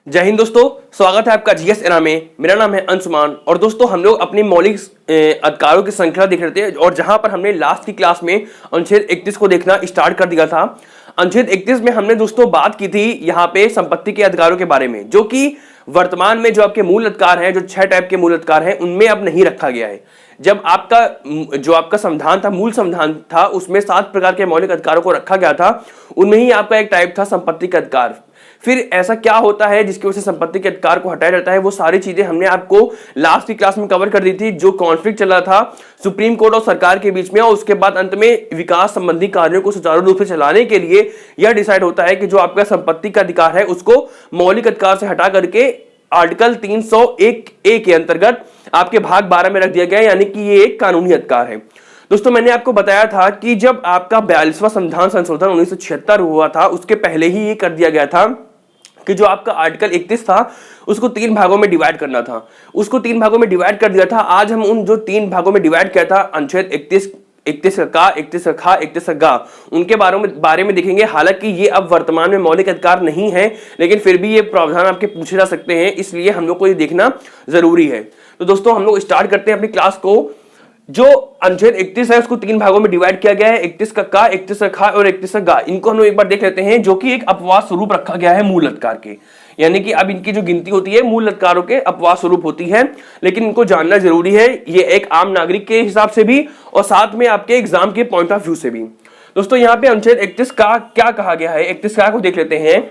जय हिंद दोस्तों, स्वागत है आपका जीएस एरा में। मेरा नाम है अंशुमान और दोस्तों हम लोग अपनी मौलिक अधिकारों की श्रृंखला देख रहे थे और जहां पर हमने लास्ट की क्लास में अनुच्छेद 31 को देखना स्टार्ट कर दिया था। अनुच्छेद 31 में हमने दोस्तों बात की थी यहाँ पे संपत्ति के अधिकारों के बारे में, जो कि वर्तमान में जो आपके मूल अधिकार हैं, जो 6 टाइप के मूल अधिकार हैं, उनमें अब नहीं रखा गया है। जब आपका संविधान था, मूल संविधान था, उसमें 7 प्रकार के मौलिक अधिकारों को रखा गया था। उनमें ही आपका एक टाइप था संपत्ति का अधिकार। फिर ऐसा क्या होता है जिसकी वजह से संपत्ति के अधिकार को हटाया जाता है, वो सारी चीजें हमने आपको लास्ट की क्लास में कवर कर दी थी। जो कॉन्फ्लिक्ट चल रहा था सुप्रीम कोर्ट और सरकार के बीच में, और उसके बाद अंत में विकास संबंधी कार्यों को सुचारू रूप से चलाने के लिए यह डिसाइड होता है कि जो आपका संपत्ति का अधिकार है उसको मौलिक अधिकार से हटा करके आर्टिकल 301A के अंतर्गत आपके भाग 12 में रख दिया गया, यानी कि ये एक कानूनी अधिकार है। दोस्तों मैंने आपको बताया था कि जब आपका 42वां संविधान संशोधन 1976 हुआ था, उसके पहले ही ये कर दिया गया था कि जो आपका आर्टिकल 31 था उसको 3 भागों में डिवाइड करना था। उसको 3 भागों में डिवाइड कर दिया था। आज हम उन जो 3 भागों में डिवाइड किया था, अनुच्छेद 31 का, 31 का, उनके बारे में देखेंगे। हालांकि ये अब वर्तमान में मौलिक अधिकार नहीं है, लेकिन फिर भी ये प्रावधान आपके पूछे जा सकते हैं, इसलिए हम लोग को ये देखना जरूरी है। तो दोस्तों हम लोग स्टार्ट करते हैं अपनी क्लास को। जो अनुच्छेद 31 है उसको 3 भागों में डिवाइड किया गया है, 31 का, 31 खा और 31 गा। इनको हम लोग एक बार देख लेते हैं, जो कि एक अपवाद स्वरूप रखा गया है मूल अधिकार के, यानी कि अब इनकी जो गिनती होती है मूल अधिकारों के अपवाद स्वरूप होती है, लेकिन इनको जानना जरूरी है। ये एक आम नागरिक के हिसाब से भी और साथ में आपके एग्जाम के पॉइंट ऑफ व्यू से भी। दोस्तों यहाँ पे अनुच्छेद 31 का क्या कहा गया है, 31 का को देख लेते हैं।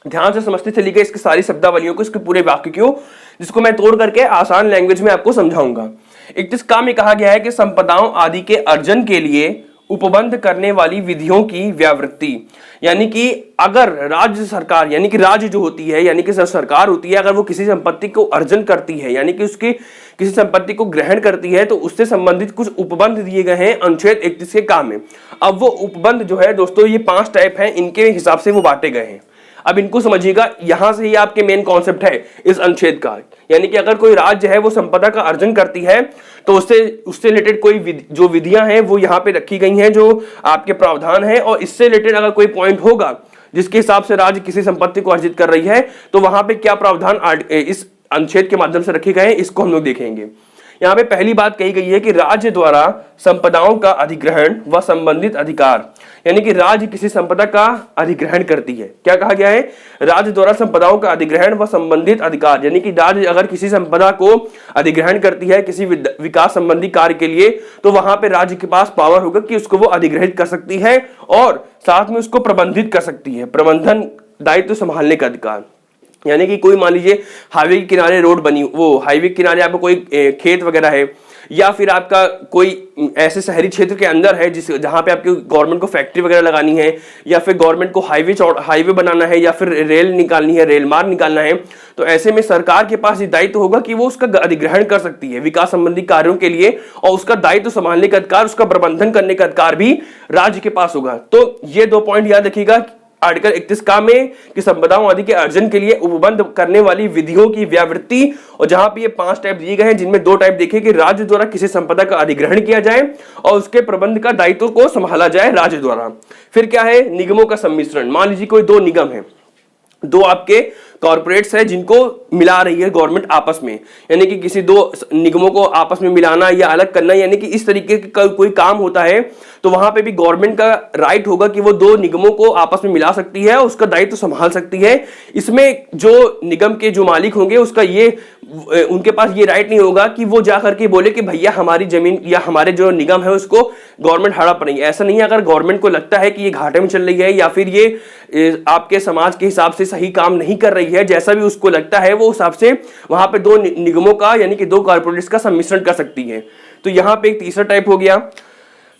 ध्यान से समझते चलिएगा इसकी सारी शब्दावलियों को, इसके पूरे वाक्य को, जिसको मैं तोड़ करके आसान लैंग्वेज में आपको समझाऊंगा। 31 का में कहा गया है कि संपदाओं आदि के अर्जन के लिए उपबंध करने वाली विधियों की व्यावृत्ति, यानी कि अगर राज्य सरकार, यानी कि राज्य जो होती है, यानी कि सरकार होती है, अगर वो किसी संपत्ति को अर्जन करती है, यानी कि उसकी किसी संपत्ति को ग्रहण करती है, तो उससे संबंधित कुछ उपबंध दिए गए हैं अनुच्छेद 31 के काम में। अब वो उपबंध जो है दोस्तों, ये 5 टाइप हैं, इनके हिसाब से वो बांटे गए हैं। अब इनको समझिएगा, यहां से ही आपके मेन कॉन्सेप्ट है इस अनुच्छेद का, यानी कि अगर कोई राज्य है वो संपदा का अर्जन करती है तो उससे रिलेटेड कोई जो विधियां हैं वो यहाँ पे रखी गई हैं, जो आपके प्रावधान है, और इससे रिलेटेड अगर कोई पॉइंट होगा जिसके हिसाब से राज्य किसी संपत्ति को अर्जित कर रही है, तो वहां पे क्या प्रावधान इस अनुच्छेद के माध्यम से रखे गए हैं, इसको हम लोग देखेंगे। यहाँ पे पहली बात कही गई है कि राज्य द्वारा संपदाओं का अधिग्रहण व संबंधित अधिकार, यानी कि राज्य किसी संपदा का अधिग्रहण करती है। क्या कहा गया है, राज्य द्वारा संपदाओं का अधिग्रहण व संबंधित अधिकार, यानी कि राज्य अगर किसी संपदा को अधिग्रहण करती है किसी विकास संबंधी कार्य के लिए, तो वहां पे राज्य के पास पावर होगा कि उसको वो अधिग्रहित कर सकती है और साथ में उसको प्रबंधित कर सकती है, प्रबंधन दायित्व संभालने का अधिकार। यानी कि कोई मान लीजिए हाईवे के किनारे रोड बनी, वो हाईवे के किनारे आपको कोई खेत वगैरह है, या फिर आपका कोई ऐसे शहरी क्षेत्र के अंदर है जहां पे आपकी गवर्नमेंट को फैक्ट्री वगैरह लगानी है, या फिर गवर्नमेंट को हाईवे बनाना है, या फिर रेल निकालनी है, रेल मार्ग निकालना है, तो ऐसे में सरकार के पास ये दायित्व होगा कि वो उसका अधिग्रहण कर सकती है विकास संबंधी कार्यों के लिए, और उसका दायित्व संभालने का अधिकार, उसका प्रबंधन करने का अधिकार भी राज्य के पास होगा। तो ये 2 पॉइंट याद रखिएगा आर्टिकल 31 का में कि संपदाओं आदि के अर्जन के लिए उपबंध करने वाली विधियों की व्यावृत्ति, और जहां पे ये 5 टाइप दिए गए हैं, जिनमें 2 टाइप देखे कि राज्य द्वारा किसी संपदा का अधिग्रहण किया जाए और उसके प्रबंध का दायित्व को संभाला जाए राज्य द्वारा। फिर क्या है, निगमों का सम्मिश्रण। मान लीजिए कोई 2 निगम है, 2 आपके कॉर्पोरेट्स है जिनको मिला रही है गवर्नमेंट आपस में, यानी कि किसी 2 निगमों को आपस में मिलाना या अलग करना, यानी कि इस तरीके का कोई काम होता है, तो वहां पे भी गवर्नमेंट का राइट होगा कि वो 2 निगमों को आपस में मिला सकती है और उसका दायित्व संभाल सकती है। इसमें जो निगम के जो मालिक होंगे उसका उनके पास ये राइट नहीं होगा कि वो जाकर के बोले कि भैया हमारी जमीन या हमारे जो निगम है उसको गवर्नमेंट हड़प रही है। ऐसा नहीं है। अगर गवर्नमेंट को लगता है कि ये घाटे में चल रही है या फिर ये आपके समाज के हिसाब से सही काम नहीं कर रही है, जैसा भी उसको लगता है, वो हिसाब से वहां पे 2 निगमों का, यानी कि 2 कॉर्पोरेट्स का सम्मिश्रण कर सकती है। तो यहाँ पे एक तीसरा टाइप हो गया।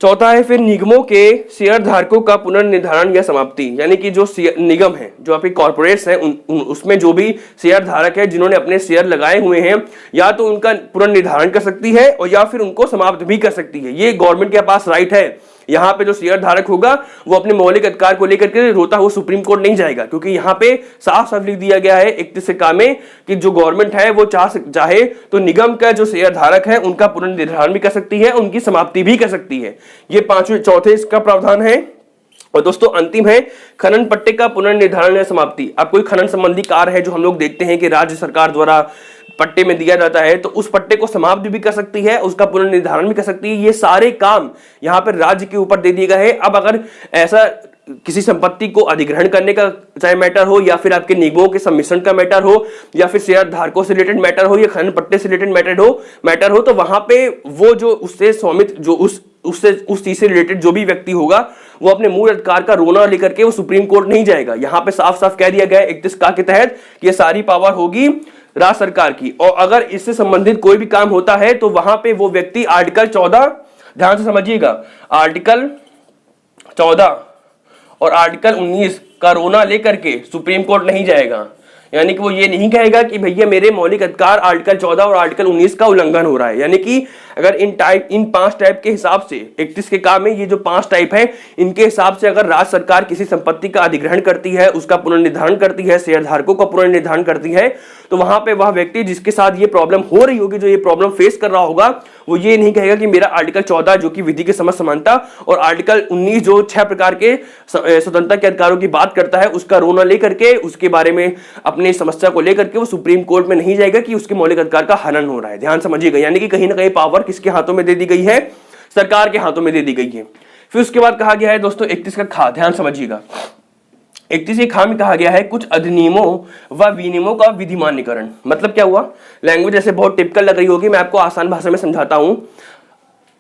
चौथा है फिर निगमों के शेयर धारकों का पुनर्निर्धारण या समाप्ति, यानी कि जो निगम है, जो आपके कॉर्पोरेट्स हैं, उसमें जो भी शेयर धारक है जिन्होंने अपने शेयर लगाए हुए हैं, या तो उनका पुनर्निर्धारण कर सकती है और या फिर उनको समाप्त भी कर सकती है। ये गवर्नमेंट के पास राइट है। यहाँ पे जो शेयर धारक होगा वो अपने मौलिक अधिकार को लेकर के रोता हुआ सुप्रीम कोर्ट नहीं जाएगा, क्योंकि यहाँ पे साफ साफ लिख दिया गया है 31 का में कि जो गवर्नमेंट है वो चाहे तो निगम का जो शेयर धारक है उनका पुनर्निर्धारण भी कर सकती है, उनकी समाप्ति भी कर सकती है। ये 5वें चौथे इसका प्रावधान है। और दोस्तों अंतिम है खनन पट्टे का पुनर्निर्धारण या समाप्ति। अब कोई खनन संबंधी कार्य है जो हम लोग देखते हैं कि राज्य सरकार द्वारा पट्टे में दिया जाता है, तो उस पट्टे को समाप्त भी कर सकती है, उसका पुनर्निर्धारण भी कर सकती है। ये सारे काम यहाँ पर राज्य के ऊपर दे दिए गए हैं। अब अगर ऐसा किसी संपत्ति को अधिग्रहण करने का चाहे मैटर हो, या फिर आपके निगमों के सम्मिश्रण का मैटर हो, या फिर शेयर धारकों से रिलेटेड मैटर हो, या खनन पट्टे से रिलेटेड मैटर हो, तो वहां पे वो जो उससे स्वामित्व जो उस चीज से रिलेटेड जो भी व्यक्ति होगा वो अपने मूल अधिकार का रोना लेकर के वो सुप्रीम कोर्ट नहीं जाएगा। यहाँ पे साफ साफ कह दिया गया है 31 के तहत ये सारी पावर होगी राज्य सरकार की। और अगर इससे संबंधित कोई भी काम होता है तो वहां पे वो व्यक्ति आर्टिकल 14, ध्यान से समझिएगा, आर्टिकल 14 और आर्टिकल 19 का रोना लेकर के सुप्रीम कोर्ट नहीं जाएगा। यानी कि वो ये नहीं कहेगा कि भैया मेरे मौलिक अधिकार आर्टिकल 14 और आर्टिकल 19 का उल्लंघन हो रहा है। यानी कि अगर इन 5 टाइप के हिसाब से 31 के काम में ये जो 5 टाइप है, इनके हिसाब से अगर राज्य सरकार किसी संपत्ति का अधिग्रहण करती है, उसका पुनर्निर्धारण करती है, शेयरधारकों का पुनर्निर्धारण करती है, तो वहां पे वह व्यक्ति जिसके साथ ये प्रॉब्लम हो रही होगी, जो ये प्रॉब्लम फेस कर रहा होगा, वो ये नहीं कहेगा कि मेरा आर्टिकल 14 जो कि विधि के समझ समानता और आर्टिकल 19 जो 6 प्रकार के स्वतंत्रता के अधिकारों की बात करता है, उसका रोना लेकर के उसके बारे में अपनी समस्या को लेकर के वो सुप्रीम कोर्ट में नहीं जाएगा कि उसके मौलिक अधिकार का हनन हो रहा है। ध्यान समझिएगा, यानी कि कहीं ना कहीं पावर किसके हाथों में दे दी गई है? सरकार के हाथों में दे दी गई है। फिर उसके बाद कहा गया है दोस्तों 31 का खा, ध्यान समझिएगा, 31 खा में कहा गया है कुछ अधिनियमों व विनियमों का विधिमान्यकरण। मतलब क्या हुआ? लैंग्वेज ऐसे बहुत टिपिकल लग रही होगी, मैं आपको आसान भाषा में समझाता हूं।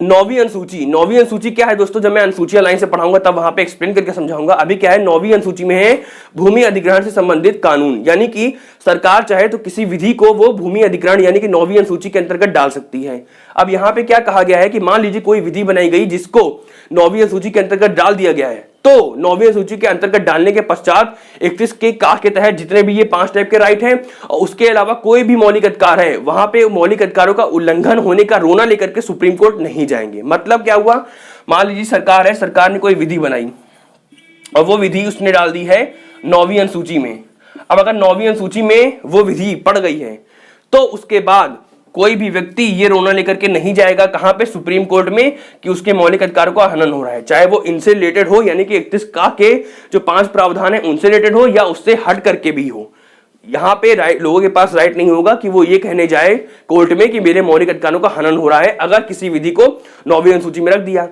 नौवीं अनुसूची क्या है दोस्तों? जब मैं अनुसूचियां लाइन से पढ़ाऊंगा तब वहां पे एक्सप्लेन करके समझाऊंगा। अभी क्या है, नौवीं अनुसूची में है भूमि अधिग्रहण से संबंधित कानून। यानी कि सरकार चाहे तो किसी विधि को वो भूमि अधिग्रहण यानी कि नौवीं अनुसूची के अंतर्गत डाल सकती है। अब यहाँ पे क्या कहा गया है कि मान लीजिए कोई विधि बनाई गई जिसको नौवीं अनुसूची के अंतर्गत डाल दिया गया है, तो नौवीं अनुसूची के अंतर्गत डालने के पश्चात 31 के का के तहत जितने भी ये 5 टाइप के राइट हैं और उसके अलावा कोई भी मौलिक अधिकार है, वहां पे मौलिक अधिकारों का उल्लंघन होने का रोना लेकर के सुप्रीम कोर्ट नहीं जाएंगे। मतलब क्या हुआ? मान लीजिए सरकार है, सरकार ने कोई विधि बनाई और वो विधि उसने डाल दी है नौवीं अनुसूची में। अब अगर नौवीं अनुसूची में वो विधि पड़ गई है तो उसके बाद कोई भी व्यक्ति ये रोना लेकर के नहीं जाएगा कहां पे? सुप्रीम कोर्ट में, कि उसके मौलिक अधिकारों का हनन हो रहा है, चाहे वो इनसे रिलेटेड हो यानी कि 31 का के जो 5 प्रावधान है उनसे रिलेटेड हो या उससे हट करके भी हो। यहां पे लोगों के पास राइट नहीं होगा कि वो ये कहने जाए कोर्ट में कि मेरे मौलिक अधिकारों का हनन हो रहा है अगर किसी विधि को नौवीं अनुसूची में रख दिया।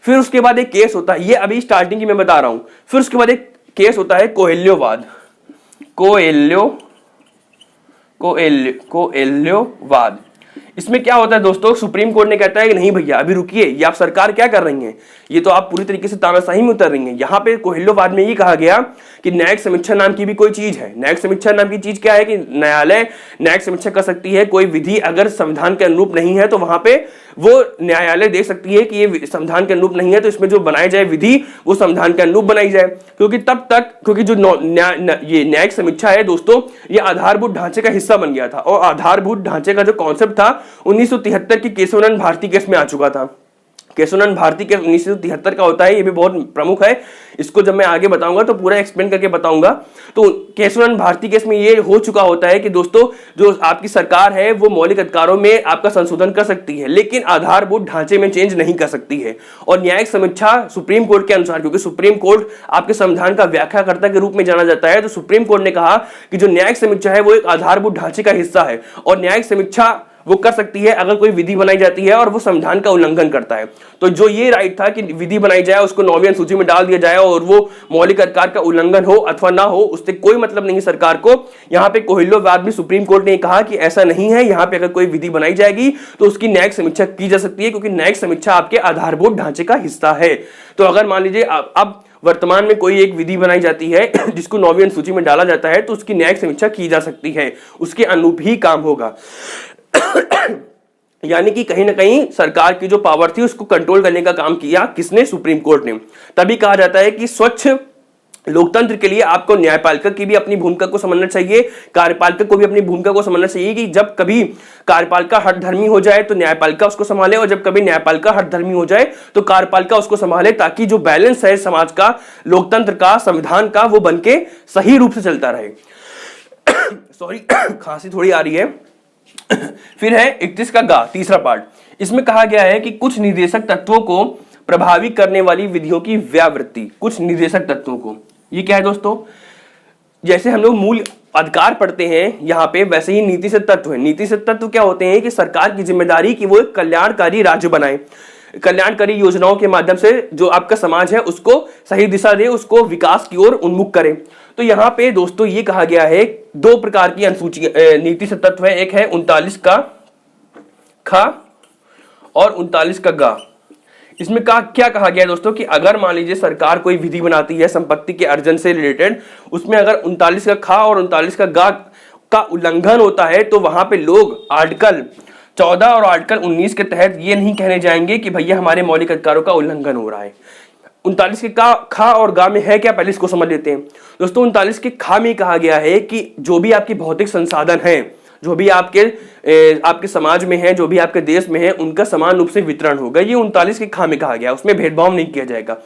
फिर उसके बाद एक केस होता है, ये अभी स्टार्टिंग की मैं बता रहा हूं। फिर उसके बाद एक केस होता है कोएल्योवाद। कोएल्योवाद इसमें क्या होता है दोस्तों? सुप्रीम कोर्ट ने कहता है कि नहीं भैया अभी रुकिए, ये आप सरकार क्या कर रही हैं, ये तो आप पूरी तरीके से तानाशाही में उतर रही हैं। यहाँ पे कोएल्योवाद में ये कहा गया कि न्यायिक समीक्षा नाम की भी कोई चीज है। न्यायिक समीक्षा नाम की चीज क्या है कि न्यायालय न्यायिक समीक्षा कर सकती है। कोई विधि अगर संविधान के अनुरूप नहीं है तो वहां पे वो न्यायालय देख सकती है कि ये संविधान के अनुरूप नहीं है, तो इसमें जो बनाई जाए विधि वो संविधान के अनुरूप बनाई जाए। क्योंकि जो ये न्यायिक समीक्षा है दोस्तों, ये आधारभूत ढांचे का हिस्सा बन गया था और आधारभूत ढांचे का जो कॉन्सेप्ट था 1973 की केशवानंद भारती केस में आ चुका था। केशवानंद भारती केस 1973 का होता है, ये भी बहुत प्रमुख है। इसको जब मैं आगे बताऊंगा तो पूरा एक्सप्लेन करके बताऊंगा। तो केशवानंद भारती केस में ये हो चुका होता है कि दोस्तों जो आपकी सरकार है वो मौलिक अधिकारों में आपका संशोधन कर सकती है लेकिन आधारभूत ढांचे में चेंज नहीं कर सकती है। और न्यायिक समीक्षा सुप्रीम कोर्ट के अनुसार, क्योंकि सुप्रीम कोर्ट आपके संविधान का व्याख्याकर्ता के रूप में जाना जाता है, तो सुप्रीम कोर्ट ने कहा कि जो न्यायिक समीक्षा है वो एक आधारभूत ढांचे का हिस्सा है और न्यायिक समीक्षा वो कर सकती है अगर कोई विधि बनाई जाती है और वो संविधान का उल्लंघन करता है। तो जो ये राइट था कि विधि बनाई जाए, उसको नौवीं अनुसूची में डाल दिया जाए और वो मौलिक अधिकार का उल्लंघन हो अथवा ना हो, उससे कोई मतलब नहीं सरकार को। यहाँ पे कोएल्योवाद में सुप्रीम कोर्ट ने कहा कि ऐसा नहीं है, यहाँ पे अगर कोई विधि बनाई जाएगी तो उसकी न्यायिक समीक्षा की जा सकती है क्योंकि न्यायिक समीक्षा आपके आधारभूत ढांचे का हिस्सा है। तो अगर मान लीजिए अब वर्तमान में कोई एक विधि बनाई जाती है जिसको नौवीं अनुसूची में डाला जाता है तो उसकी न्यायिक समीक्षा की जा सकती है, उसके अनुरूप ही काम होगा। यानी कि कहीं ना कहीं सरकार की जो पावर थी उसको कंट्रोल करने का काम किया किसने? सुप्रीम कोर्ट ने। तभी कहा जाता है कि स्वच्छ लोकतंत्र के लिए आपको न्यायपालिका की भी अपनी भूमिका को समझना चाहिए, कार्यपालिका को भी अपनी भूमिका को समझना चाहिए कि जब कभी कार्यपालिका हठधर्मी हो जाए तो न्यायपालिका उसको संभाले और जब कभी न्यायपालिका हठधर्मी हो जाए तो कार्यपालिका उसको संभाले, ताकि जो बैलेंस है समाज का, लोकतंत्र का, संविधान का, वो बनके सही रूप से चलता रहे। सॉरी खांसी थोड़ी आ रही है। फिर है 31 का गा, तीसरा पार्ट। इसमें कहा गया है कि कुछ निर्देशक तत्वों को प्रभावी करने वाली विधियों की व्यावृत्ति, कुछ निर्देशक तत्वों को। ये क्या है दोस्तों, जैसे हम लोग मूल अधिकार पढ़ते हैं यहाँ पे, वैसे ही नीति से तत्व है। नीति से तत्व क्या होते हैं कि सरकार की जिम्मेदारी कि वो एक कल्याणकारी राज्य बनाए, कल्याणकारी योजनाओं के माध्यम से जो आपका समाज है उसको सही दिशा दे, उसको विकास की ओर उन्मुख करे। तो यहाँ पे दोस्तों ये कहा गया है, दो प्रकार की अनुसूची नीति से तत्व है, एक है 39 का ख और 39 का ग। इसमें क्या कहा गया है दोस्तों कि अगर मान लीजिए सरकार कोई विधि बनाती है संपत्ति के अर्जन से रिलेटेड, उसमें अगर 39 का ख और 39 का ग का उल्लंघन होता है तो वहां पे लोग आर्टिकल 14 और आर्टिकल 19 के तहत ये नहीं कहने जाएंगे कि भैया हमारे मौलिक अधिकारों का उल्लंघन हो रहा है। 39 के खा और गा में है क्या, पहले इसको समझ लेते हैं दोस्तों। 39 के खा में कहा गया है कि जो भी आपके भौतिक संसाधन हैं, जो भी आपके समाज में है, जो भी आपके देश में है, उनका समान रूप से वितरण होगा। ये 39 के खा में कहा गया, उसमें भेदभाव नहीं किया जाएगा।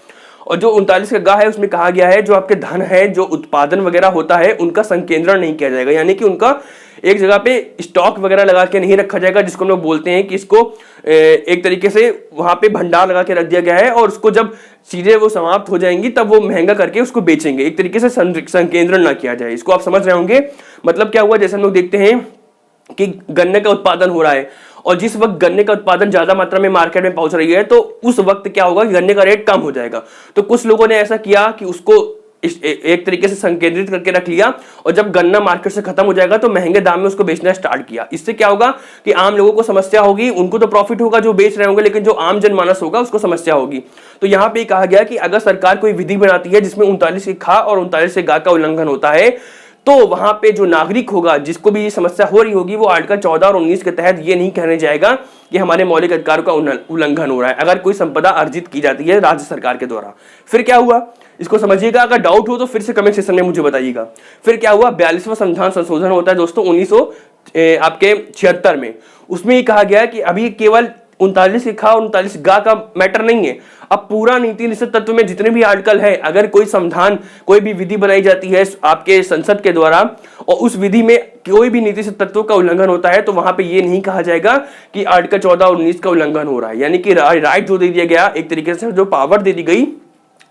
और जो 39 का गा है उसमें कहा गया है जो आपके धन है, जो उत्पादन वगैरह होता है, उनका संकेंद्रण नहीं किया जाएगा, यानी कि उनका एक जगह पे स्टॉक वगैरह लगा के नहीं रखा जाएगा, जिसको हम लोग बोलते हैं कि इसको एक तरीके से वहां पे भंडार लगा के रख दिया गया है और उसको जब चीजें वो समाप्त हो जाएंगी तब वो महंगा करके उसको बेचेंगे। एक तरीके से संकेंद्रण ना किया जाए, इसको आप समझ रहे होंगे। मतलब क्या हुआ, जैसे हम लोग देखते हैं कि गन्ने का उत्पादन हो रहा है और जिस वक्त गन्ने का उत्पादन ज्यादा मात्रा में मार्केट में पहुंच रही है तो उस वक्त क्या होगा कि गन्ने का रेट कम हो जाएगा। तो कुछ लोगों ने ऐसा किया कि उसको एक तरीके से संकेंद्रित करके रख लिया और जब गन्ना मार्केट से खत्म हो जाएगा तो महंगे दाम में उसको बेचना स्टार्ट किया। इससे क्या होगा कि आम लोगों को समस्या होगी, उनको तो प्रॉफिट होगा जो बेच रहे होंगे, लेकिन जो आम जनमानस होगा उसको समस्या होगी। तो यहां पे कहा गया कि अगर सरकार कोई विधि बनाती है जिसमें 39 के खा और 39 के गा का उल्लंघन होता है तो वहां पे जो नागरिक होगा जिसको भी ये समस्या हो रही होगी वो आर्टिकल 14 और 19 के तहत ये नहीं कहने जाएगा कि हमारे मौलिक अधिकारों का उल्लंघन हो रहा है अगर कोई संपदा अर्जित की जाती है राज्य सरकार के द्वारा। फिर क्या हुआ इसको समझिएगा, अगर डाउट हो तो फिर से कमेंट सेक्शन में मुझे बताइएगा। फिर क्या हुआ, 42वां संविधान संशोधन होता है दोस्तों 1976 में। उसमें ये कहा गया कि अभी केवल 39 के खा और 39 गा का मैटर नहीं है, अब पूरा नीति निषेध तत्व में जितने भी आर्टिकल है, अगर कोई संविधान कोई भी विधि बनाई जाती है आपके संसद के द्वारा और उस विधि में कोई भी नीति निषेध तत्वों का उल्लंघन होता है तो वहां पे ये नहीं कहा जाएगा कि आर्टिकल 14 और 19 का उल्लंघन हो रहा है। यानी कि राइट जो दे दिया गया, एक तरीके से जो पावर दे दी गई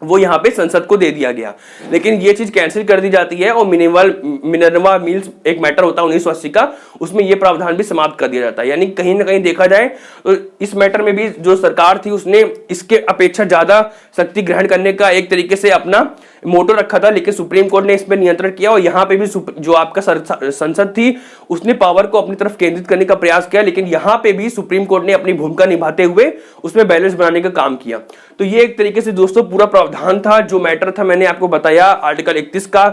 वो यहाँ पे संसद को दे दिया गया, लेकिन ये चीज कैंसिल कर दी जाती है और मिनर्वा मिल्स एक मैटर होता है 1980 का, उसमें ये प्रावधान भी समाप्त कर दिया जाता है। यानी कहीं ना कहीं देखा जाए तो इस मैटर में भी जो सरकार थी उसने इसके अपेक्षा ज्यादा शक्ति ग्रहण करने का एक तरीके से अपना मोटो रखा था, लेकिन सुप्रीम कोर्ट ने इस पर नियंत्रण किया और यहाँ पे भी जो आपका संसद थी उसने पावर को अपनी तरफ केंद्रित करने का प्रयास किया, लेकिन यहाँ पे भी सुप्रीम कोर्ट ने अपनी भूमिका निभाते हुए उसमें बैलेंस बनाने का काम किया। तो ये एक तरीके से दोस्तों पूरा प्रावधान था, जो मैटर था मैंने आपको बताया। आर्टिकल 31 का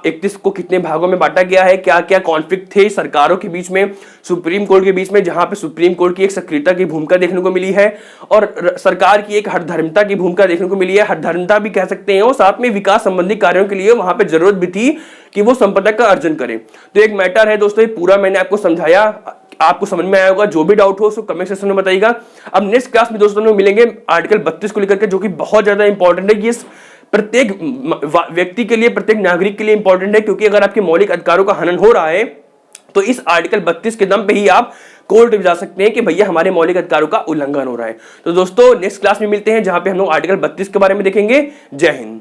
31 को कितने भागों में बांटा गया है, क्या क्या कॉन्फ्लिक्ट थे सरकारों के बीच में, सुप्रीम कोर्ट के बीच में, जहां पे सुप्रीम कोर्ट की एक सक्रियता की भूमिका देखने को मिली है और सरकार की एक हठधर्मिता की भूमिका देखने को मिली है। हठधर्मिता भी कह सकते हैं और साथ में विकास संबंधी कार्यों के लिए वहां पे जरूरत भी थी कि वो संपदा का अर्जन करें। तो एक मैटर है दोस्तों, ये पूरा मैंने आपको समझाया, आपको समझ में आया होगा। जो भी डाउट हो उसको कमेंट सेक्शन में बताइएगा। अब नेक्स्ट क्लास में दोस्तों हम मिलेंगे आर्टिकल 32 को लेकर के, जो कि बहुत ज्यादा इंपॉर्टेंट है। ये प्रत्येक व्यक्ति के लिए, प्रत्येक नागरिक के लिए इंपॉर्टेंट है, क्योंकि अगर आपके मौलिक अधिकारों का हनन हो रहा है तो इस आर्टिकल 32 के दम पे ही आप कोर्ट में जा सकते हैं कि भैया हमारे मौलिक अधिकारों का उल्लंघन हो रहा है। तो दोस्तों नेक्स्ट क्लास में मिलते हैं जहां पे हम लोग आर्टिकल 32 के बारे में देखेंगे। जय हिंद।